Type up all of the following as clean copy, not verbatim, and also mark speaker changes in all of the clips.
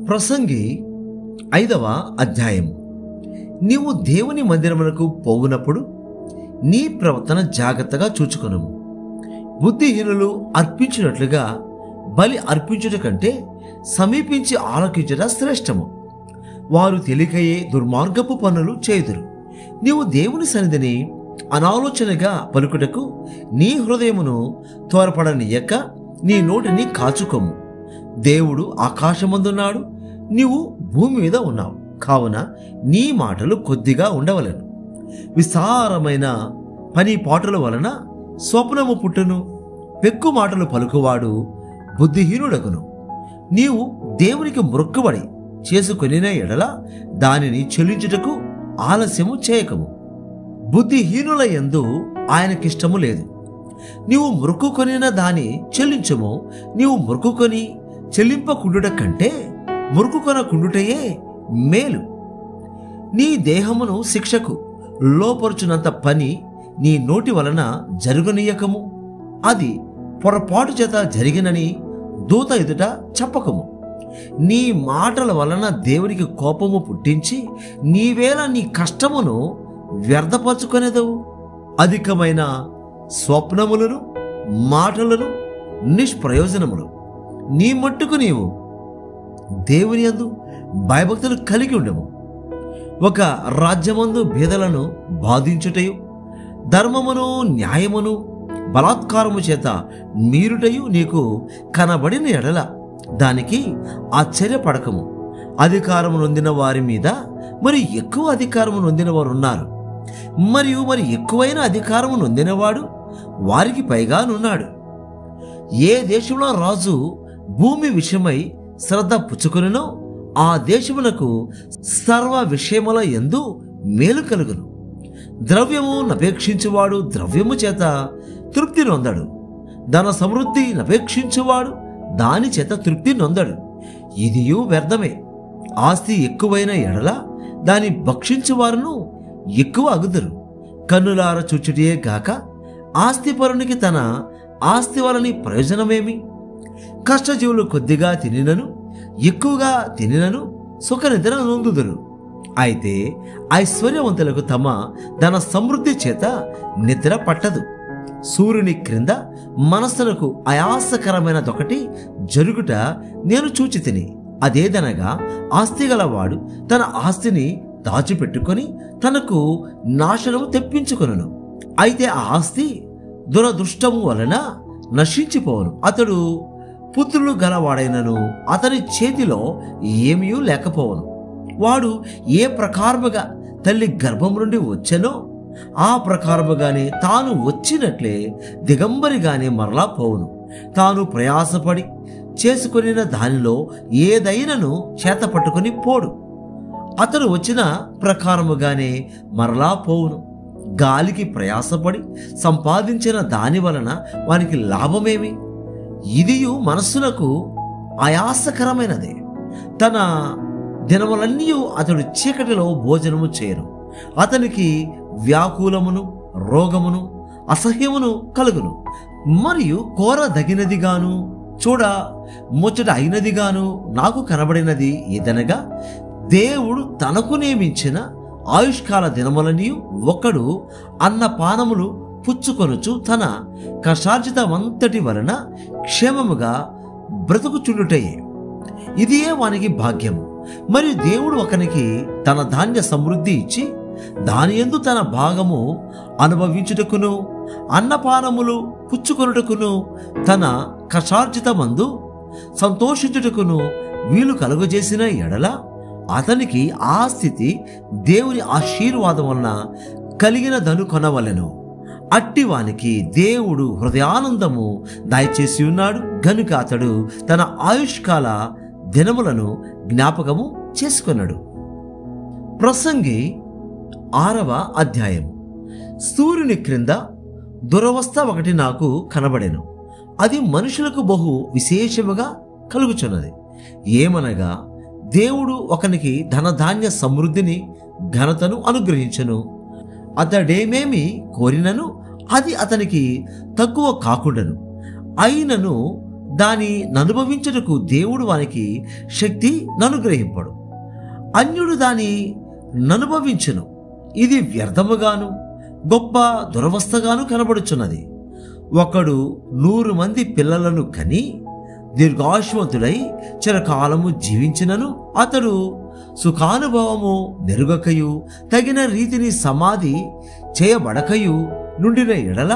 Speaker 1: ప్రసంగి 5వ అధ్యాయము. నీవు దేవుని మందిరమునకు పోవునప్పుడు నీ ప్రవర్తన జాగ్రత్తగా చూచుకొనుము. బుద్ధిహీనులు అర్పించినట్లుగా బలి అర్పించుట కంటే సమీపించి ఆలకించుట శ్రేష్టము. వారు తెలియకయే దుర్మార్గపు పనులు చేయుదురు. నీవు దేవుని సన్నిధిని అనాలోచనగా పలుకుటకు నీ హృదయమును త్వరపడనీయక నీ నోటిని కాచుకోము. దేవుడు ఆకాశమందున్నాడు, నీవు భూమి మీద ఉన్నావు. కావున నీ మాటలు కొద్దిగా ఉండవలెను. విస్తారమైన పని పాటల వలన స్వప్నము పుట్టును. పెక్కు మాటలు పలుకువాడు బుద్ధిహీనుడగును. నీవు దేవునికి మొక్కుబడి చేసుకొనిన ఎడల దానిని చెల్లించుటకు ఆలస్యము చేయకము. బుద్ధిహీనుల యందు ఆయనకిష్టము లేదు. నీవు మొక్కుకొనిన దాని చెల్లించము. నీవు మొక్కుకొని చెల్లింపకుండుట కంటే మొక్కుకొనకుండుటయే మేలు. నీ దేహమును శిక్షకు లోపరుచునంత పని నీ నోటి వలన జరుగనీయకము. అది పొరపాటు చేత జరిగినని దూత ఎదుట చెప్పకము. నీ మాటల వలన దేవునికి కోపము పుట్టించి నీవేళ నీ కష్టమును వ్యర్థపరచుకొనేదవు. అధికమైన స్వప్నములను మాటలను నిష్ప్రయోజనములు. నీ మట్టుకు నీవు దేవుని యందు భయభక్తులు కలిగి ఉండము. ఒక రాజ్యమందు భేదలను బాధించుటయు ధర్మమును న్యాయమును బలాత్కారము చేత మీరుటయు నీకు కనబడిన ఎడల దానికి ఆశ్చర్యపడకము. అధికారము నొందిన వారి మీద మరి ఎక్కువ అధికారము నొందిన వారు ఉన్నారు, మరియు మరి ఎక్కువైన అధికారము నొందినవాడు వారికి పైగానున్నాడు. ఏ దేశంలో రాజు భూమి విషయమై శ్రద్ధ పుచ్చుకొనినో ఆ దేశమునకు సర్వ విషయముల యందు మేలు కలుగును. ద్రవ్యము నపేక్షించువాడు ద్రవ్యము చేత తృప్తి నొందడు. ధన సమృద్ధి నపేక్షించువాడు దాని చేత తృప్తి నొందడు. ఇదియు వ్యర్థమే. ఆస్తి ఎక్కువైన ఎడల దాని భక్షించువారును ఎక్కువ అగుదురు. కన్నులార చూచుటియే గాక ఆస్తిపరునికి తన ఆస్తి వలని ప్రయోజనమేమి? కష్టజీవులు కొద్దిగా తినినను ఎక్కువగా తినినను సుఖనిద్ర నొందుదురు. అయితే ఐశ్వర్యవంతులకు తమ ధన సమృద్ధి చేత నిద్ర పట్టదు. సూర్యుని క్రింద మనస్సులకు ఆయాసకరమైనదొకటి జరుగుట నేను చూచి తిని, అదేదనగా ఆస్తి గలవాడు తన ఆస్తిని దాచిపెట్టుకొని తనకు నాశనము తెప్పించుకొనును. అయితే ఆ ఆస్తి దురదృష్టము వలన నశించిపోవును. అతడు పుత్రులు గలవాడైనను అతని చేతిలో ఏమీ లేకపోవును. వాడు ఏ ప్రకారముగా తల్లి గర్భం నుండి వచ్చెనో ఆ ప్రకారముగానే తాను వచ్చినట్లే దిగంబరిగానే మరలా పోవును. తాను ప్రయాసపడి చేసుకొనిన దానిలో ఏదైనను చేత పట్టుకొని పోడు. అతడు వచ్చిన ప్రకారముగానే మరలా పోవును. గాలికి ప్రయాసపడి సంపాదించిన దాని వలన వానికి లాభమేమి? ఇదియు మనస్సులకు ఆయాసకరమైనదే. తన దినములన్నీ అతడు చీకటిలో భోజనము చేయను. అతనికి వ్యాకులమును రోగమును అసహ్యమును కలుగును. మరియు కోరదగినదిగాను చూడ ముచ్చట అయినదిగాను నాకు కనబడినది ఏదనగా, దేవుడు తనకు నియమించిన ఆయుష్కాల దినములని ఒకడు అన్నపానములు పుచ్చుకొనుచు తన కష్టార్జితమంతటి వలన క్షేమముగా బ్రతుకుచుండుటయే. ఇదియే వానికి భాగ్యము. మరియు దేవుడు ఒకనికి తన ధాన్య సమృద్ధి ఇచ్చి దాని యందు తన భాగము అనుభవించుటకును అన్నపానములు పుచ్చుకొనుటకును తన కష్టార్జితమందు సంతోషించుటకును వీలు కలుగజేసిన ఎడల అతనికి ఆ స్థితి దేవుని ఆశీర్వాదం వలన కలిగినదను కొనవలెను. అట్టివానికి దేవుడు హృదయానందము దయచేసి ఉన్నాడు గనుక అతడు తన ఆయుష్కాల దినములను జ్ఞాపకము చేసుకున్నాడు. ప్రసంగి 6వ అధ్యాయము. సూర్యుని క్రింద దురవస్థ ఒకటి నాకు కనబడెను. అది మనుషులకు బహు విశేషముగా కలుగుచున్నది. ఏమనగా, దేవుడు ఒకనికి ధనధాన్య సమృద్ధిని ఘనతను అనుగ్రహించెను. అతడేమేమి కోరినను అది అతనికి తక్కువ కాకుండాను. అయినను దాని అనుభవించుటకు దేవుడు వానికి శక్తి ననుగ్రహింపడు. అన్యుడు దాని ననుభవించును, ఇది వ్యర్థముగాను గొప్ప దురవస్థగాను కనబడుచున్నది. ఒకడు 100 మంది పిల్లలను కని దీర్ఘాయుష్మంతుడై చిరకాలము జీవించినను అతడు సుఖానుభవము నెరుగకయు తగిన రీతిని సమాధి చేయబడకయు నుండిన ఎడల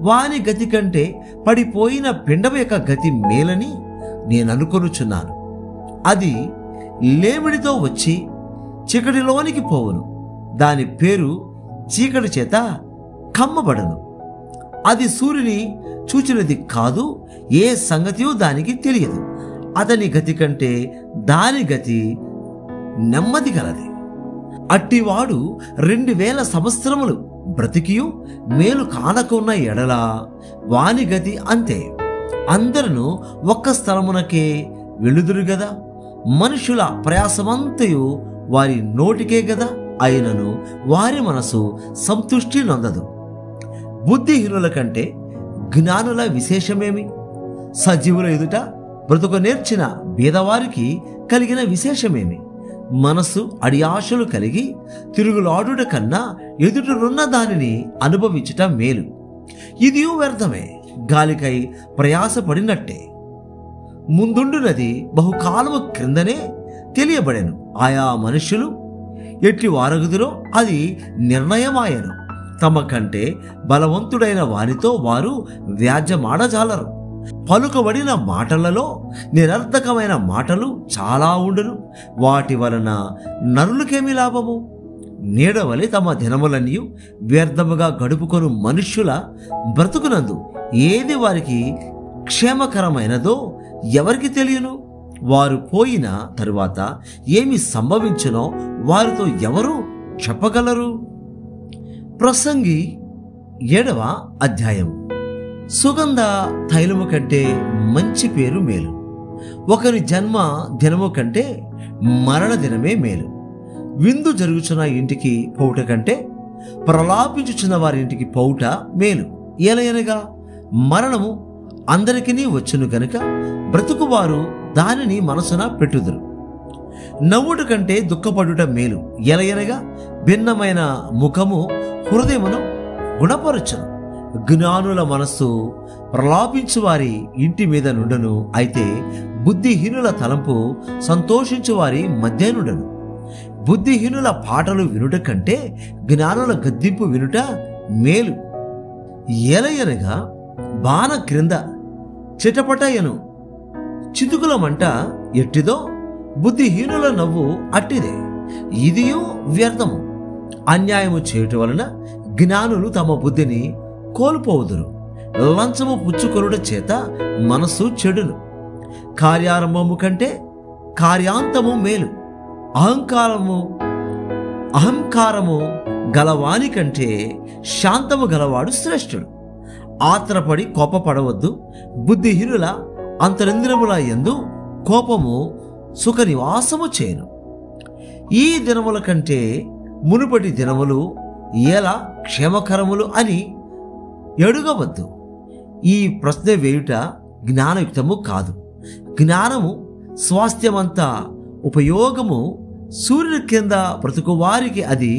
Speaker 1: వాని గతి కంటే పడిపోయిన పిండం యొక్క గతి మేలని నేను అనుకొనుచున్నాను. అది లేమిడితో వచ్చి చీకటిలోనికి పోవును, దాని పేరు చీకటి చేత కమ్మబడను. అది సూర్యుని చూచినది కాదు, ఏ సంగతియో దానికి తెలియదు. అతని గతి కంటే దాని గతి నెమ్మది గలది. అట్టివాడు 2000 సంవత్సరములు బ్రతికియు మేలు కానకున్న ఎడల వాని గతి అంతే. అందరూ ఒక్క స్థలమునకే వెలుదురు గదా, మనుషుల ప్రయాసమంతయు వారి నోటికే గదా, అయినను వారి మనసు సంతృష్టి నొందదు. బుద్ధిహీనుల కంటే జ్ఞానుల విశేషమేమి? సజీవుల ఎదుట బ్రతుకు నేర్చిన బీదవారికి కలిగిన విశేషమేమి? మనస్సు అడియాశలు కలిగి తిరుగులాడుట కన్నా ఎదుటనున్న దానిని అనుభవించుట మేలు. ఇది వ్యర్థమే, గాలికై ప్రయాసపడినట్టే. ముందుండునది బహుకాలము క్రిందనే తెలియబడెను. ఆయా మనుష్యులు ఎట్టి వారగుదురో అది నిర్ణయమాయను. తమ కంటే బలవంతుడైన వారితో వారు వ్యాజ్యమాడజాలరు. పలుకబడిన మాటలలో నిరర్థకమైన మాటలు చాలా ఉండును, వాటి వలన నరులకేమి లాభము? నీడవలి తమ దినములన్నీ వ్యర్థముగా గడుపుకొను మనుష్యుల బ్రతుకునందు ఏది వారికి క్షేమకరమైనదో ఎవరికి తెలియను? వారు పోయిన తరువాత ఏమి సంభవించునో వారితో ఎవరు చెప్పగలరు? ప్రసంగి 7వ అధ్యాయం. సుగంధ తైలము కంటే మంచి పేరు మేలు, ఒకరి జన్మ దినము కంటే మరణ దినమే మేలు. విందు జరుగుచున్న ఇంటికి పౌట కంటే ప్రలాపించుచున్న వారి ఇంటికి పౌట మేలు. ఎలయనగా మరణము అందరికీ వచ్చును గనుక బ్రతుకువారు దానిని మనసున పెట్టుదురు. నవ్వుట కంటే దుఃఖపడుట మేలు, ఎలయనగా భిన్నమైన ముఖము హృదయమును గుణపరచును. జ్ఞానుల మనస్సు ప్రలాపించు వారి ఇంటి మీద నుండును, అయితే బుద్ధిహీనుల తలంపు సంతోషించు వారి మధ్య నుండును. బుద్ధిహీనుల పాటలు వినుట కంటే జ్ఞానుల గద్దింపు వినుట మేలు. ఎలయనగా బాణ క్రింద చిటపటయను చితుకుల మంట ఎట్టిదో బుద్ధిహీనుల నవ్వు అట్టిదే. ఇదియు వ్యర్థము. అన్యాయము చేయటం వలన జ్ఞానులు తమ బుద్ధిని కోల్పోవుదురు. లంచము పుచ్చుకొనుట చేత మనస్సు చెడును. కార్యారంభము కంటే కార్యాంతము మేలు. అహంకారము గలవాని కంటే శాంతము గలవాడు శ్రేష్ఠుడు. ఆత్రపడి కోపపడవద్దు. బుద్ధిహీనుల అంతరింద్రియముల యందు కోపము సుఖ నివాసము చేయను. ఈ దినముల కంటే మునుపటి దినములు ఎలా క్షేమకరములు అని ఎడుగవద్దు. ఈ ప్రశ్న వేయుట జ్ఞానయుక్తము కాదు. జ్ఞానము స్వాస్థ్యమంతా ఉపయోగము. సూర్యుని కింద బ్రతుకు వారికి అది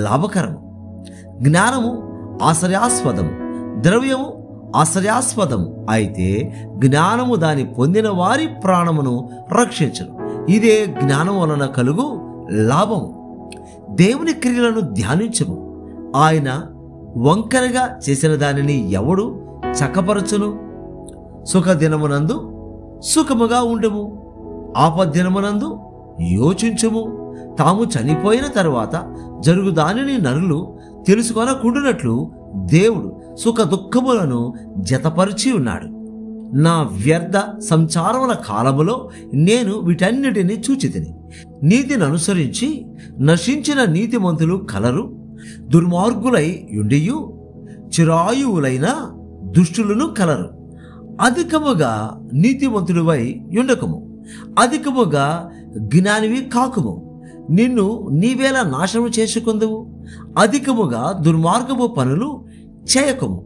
Speaker 1: లాభకరము. జ్ఞానము ఆశ్రయాస్పదము, ద్రవ్యము ఆశ్రయాస్పదము. అయితే జ్ఞానము దాని పొందిన వారి ప్రాణమును రక్షించును. ఇదే జ్ఞానం వలన కలుగు లాభము. దేవుని క్రియలను ధ్యానించము. ఆయన వంకరగా చేసిన దానిని ఎవడు చక్కపరచును? సుఖదినమునందు సుఖముగా ఉండము, ఆపద్దినమునందు యోచించుము. తాము చనిపోయిన తరువాత జరుగు దానిని నరులు తెలుసుకొనకుండునట్లు దేవుడు సుఖ దుఃఖములను జతపరిచి ఉన్నాడు. నా వ్యర్థ సంచారముల కాలములో నేను వీటన్నిటిని చూచితిని. నీతిని అనుసరించి నశించిన నీతిమంతులు కలరు. దుర్మార్గులై యుండియు చిరాయువులైన దుష్టులను కలరు. అధికముగా నీతిమంతుడివై యుండకము, అధికముగా జ్ఞానివి కాకుము. నిన్ను నీవేళ నాశనం చేసుకుందువు. అధికముగా దుర్మార్గపు పనులు చేయకము.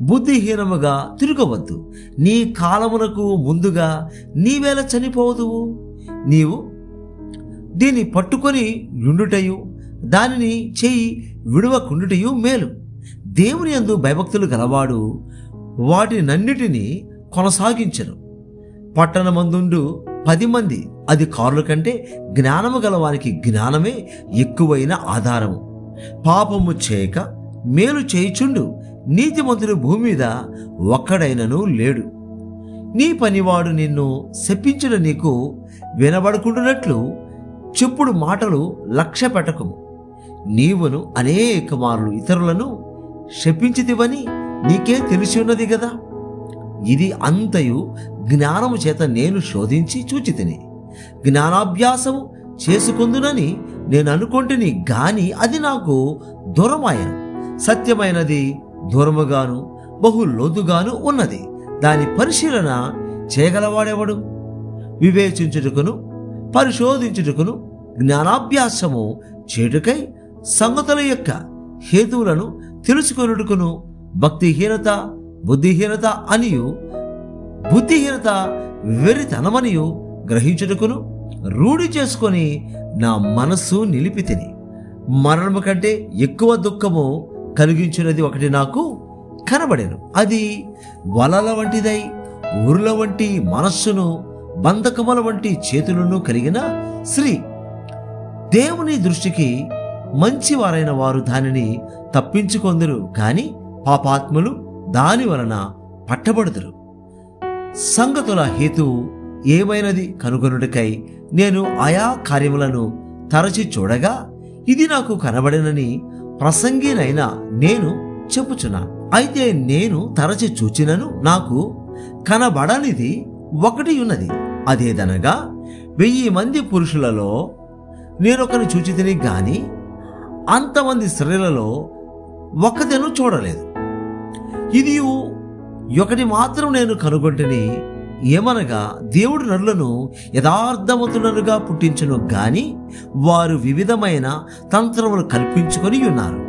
Speaker 1: బుద్ధిహీనముగా తిరగవద్దు. నీ కాలమునకు ముందుగా నీవేళ చనిపోదువు. నీవు దీన్ని పట్టుకొని యుండుటయు దానిని చేయి విడువకుండుటయు మేలు. దేవుని యందు భయభక్తులు గలవాడు వాటినన్నిటినీ కొనసాగించను. పట్టణమందుండు 10 మంది అధికారుల కంటే జ్ఞానము గలవానికి జ్ఞానమే ఎక్కువైన ఆధారము. పాపము చేయక మేలు చేయుచుండు నీతిమంతుడు భూమి మీద ఒక్కడైనను లేడు. నీ పనివాడు నిన్ను శపించిన నీకు వినబడుకుంటున్నట్లు చెప్పుడు మాటలు లక్ష్య పెట్టకము. నీవును అనేక మార్లు ఇతరులను శపించితివని నీకే తెలిసి ఉన్నది గదా. ఇది అంతయు జ్ఞానము చేత నేను శోధించి చూచితిని. జ్ఞానాభ్యాసము చేసుకుందునని నేను అనుకొంటిని గాని అది నాకు దూరమాయను. సత్యమైనది దూరముగాను బహు లోతుగాను ఉన్నది. దాని పరిశీలన చేయగలవాడెవడు? వివేచించుటకును పరిశోధించుటకును జ్ఞానాభ్యాసము చేటుకై సంగతుల యొక్క హేతువులను తెలుసుకొనుటకును భక్తిహీనత బుద్ధిహీనత అనియు బుద్ధిహీనత వెరితనమనియు గ్రహించుటకును రూఢి చేసుకొని నా మనస్సు నిలిపితిని. మరణము కంటే ఎక్కువ దుఃఖము కలిగించినది ఒకటి నాకు కనబడెను. అది వలల వంటిదై ఊర్ల వంటి మనస్సును బంధకముల వంటి చేతులను కలిగిన స్త్రీ. దేవుని దృష్టికి మంచివారైన వారు దానిని తప్పించుకొందురు గాని పాపాత్ములు దాని వలన పట్టబడుదురు. సంగతుల హేతు ఏమైనది కనుగొనుటకై నేను ఆయా కార్యములను తరచి చూడగా ఇది నాకు కనబడినని ప్రసంగినైనా నేను చెప్పుచున్నాను. అయితే నేను తరచి చూచినను నాకు కనబడనిది ఒకటి ఉన్నది. అదేదనగా 1000 మంది పురుషులలో నేనొకని చూచితిని గాని అంతమంది స్త్రీలలో ఒకతెను చూడలేదు. ఇది ఒకటి మాత్రం నేను కనుగొంటిని, ఏమనగా దేవుడు నరులను యథార్థవంతులుగా పుట్టించును గాని వారు వివిధమైన తంత్రములు కల్పించుకొని ఉన్నారు.